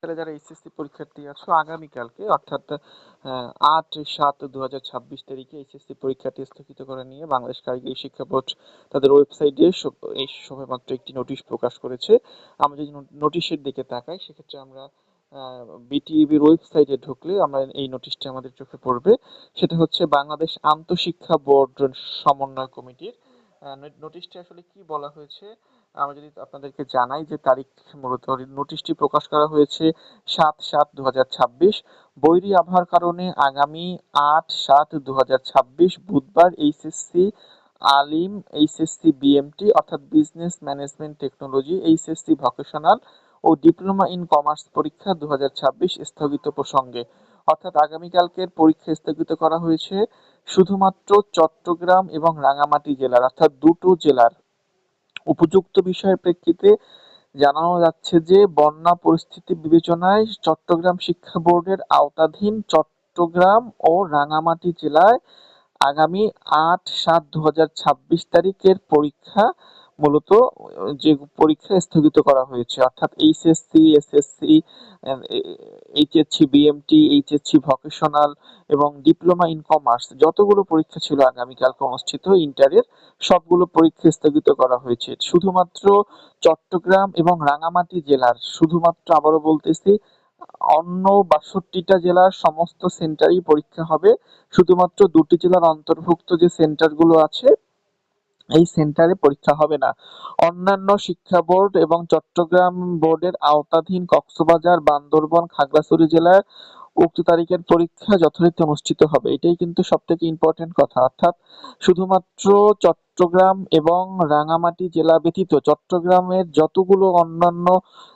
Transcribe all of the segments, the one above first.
তাহলে যারা এইচএসসি পরীক্ষার্থী আছো আগামীকালকে অর্থাৎ ৮/৭/২০২৬ তারিখে এইচএসসি পরীক্ষাটি স্থগিত করে নিয়ে বাংলাদেশ কারিগরি শিক্ষা বোর্ড তাদের ওয়েবসাইটে এই সবেমাত্র একটি নোটিশ প্রকাশ করেছে। আমরা যদি নোটিশের দিকে তাকাই সেক্ষেত্রে আমরা বিটিইবির ওয়েবসাইটে ঢুকলে আমরা এই নোটিশটি আমাদের চোখে পড়বে। সেটা হচ্ছে বাংলাদেশ আন্তঃশিক্ষা বোর্ড সমন্বয় কমিটির নোটিশটি আসলে কি বলা হয়েছে আমরা যদি আপনাদেরকে জানাই যে তারিখ মূলত নোটিশটি প্রকাশ করা হয়েছে ৭/৭/২০২৬। বৈরী আবহাওয়ার কারণে আগামী ৮/৭/২০২৬ বুধবার এইচএসসি আলিম, এইচএসসি বিএমটি অর্থাৎ business management technology, HSC vocational ও ডিপ্লোমা ইন কমার্স পরীক্ষা ২০২৬ স্থগিত প্রসঙ্গে অর্থাৎ আগামীকালকের পরীক্ষা স্থগিত করা হয়েছে শুধুমাত্র চট্টগ্রাম এবং রাঙ্গামাটি জেলার অর্থাৎ দুটো জেলার। উপযুক্ত বিষয়ের প্রেক্ষিতে জানানো যাচ্ছে যে বন্যা পরিস্থিতি বিবেচনায় চট্টগ্রাম শিক্ষা বোর্ডের আওতাধীন চট্টগ্রাম ও রাঙ্গামাটি জেলায় আগামী ৮/৭/২০২৬ তারিখের পরীক্ষা মূলত যে পরীক্ষা স্থগিত করা হয়েছে অর্থাৎ HSC, SSC, HSC BMT, HSC vocational এবং ডিপ্লোমা ইন কমার্স যতগুলো পরীক্ষা ছিল আগামীকালকে অনুষ্ঠিত ইন্টারের সবগুলো পরীক্ষা স্থগিত করা হয়েছে। শুধুমাত্র চট্টগ্রাম এবং রাঙ্গামাটি জেলার শুধুমাত্র আবারও বলতেছি অন্য ৬২টা জেলার সমস্ত সেন্টারেই পরীক্ষা হবে। শুধুমাত্র দুটি জেলার অন্তর্ভুক্ত যে সেন্টারগুলো আছে এই সেন্টারে পরীক্ষা হবে না। অন্যান্য শিক্ষা বোর্ড এবং চট্টগ্রাম বোর্ডের আওতাধীন কক্সবাজার, বান্দরবান, খাগড়াছড়ি জেলার উক্ত তারিখের পরীক্ষা যথারীতি অনুষ্ঠিত হবে। এটাই কিন্তু সবথেকে ইম্পর্টেন্ট কথা। অর্থাৎ শুধুমাত্র চট্টগ্রাম এবং রাঙ্গামাটি জেলা ব্যতীত চট্টগ্রামের যতগুলো অন্যান্য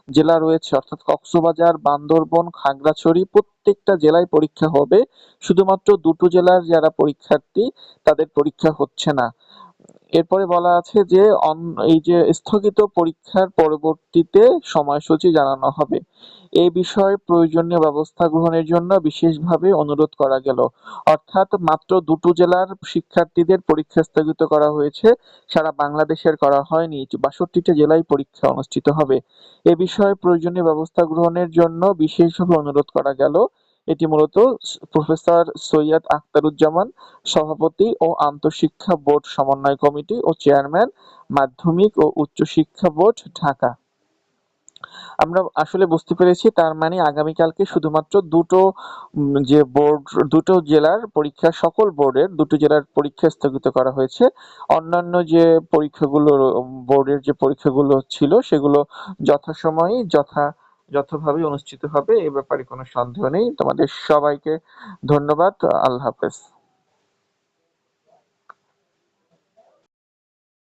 জেলা রয়েছে অর্থাৎ কক্সবাজার, বান্দরবান, খাগড়াছড়ি প্রত্যেকটা জেলায় পরীক্ষা হবে। শুধুমাত্র দুটো জেলার যারা পরীক্ষার্থী তাদের পরীক্ষা হচ্ছে না। এরপরে বলা আছে যে এই যে স্থগিত পরীক্ষার পরবর্তীতে সময়সূচি জানানো হবে। এ বিষয়ে প্রয়োজনীয় ব্যবস্থা গ্রহণের জন্য বিশেষভাবে অনুরোধ করা গেল। অর্থাৎ মাত্র দুটো জেলার শিক্ষার্থীদের পরীক্ষা স্থগিত করা হয়েছে, সারা বাংলাদেশের করা হয়নি। ৬২টা জেলায় পরীক্ষা অনুষ্ঠিত হবে। এ বিষয়ে প্রয়োজনীয় ব্যবস্থা গ্রহণের জন্য বিশেষভাবে অনুরোধ করা গেল। এটি মূলত প্রফেসর সৈয়দ আখতারুজ্জামান, সভাপতি ও আন্তঃশিক্ষা বোর্ড সমন্বয় কমিটি ও চেয়ারম্যান, মাধ্যমিক ও উচ্চ শিক্ষা বোর্ড, ঢাকা। আমরা আসলে বুঝতে পেরেছি তার মানে আগামীকালকে শুধুমাত্র যে বোর্ড দুটো জেলার পরীক্ষা সকল বোর্ডের দুটো জেলার পরীক্ষা স্থগিত করা হয়েছে। অন্যান্য যে পরীক্ষাগুলো বোর্ডের যে পরীক্ষাগুলো ছিল সেগুলো যথাসময়ে যথাভাবে অনুষ্ঠিত হবে। এ ব্যাপারে কোনো সন্দেহ নেই। তোমাদের সবাইকে ধন্যবাদ। আল্লাহ হাফেজ।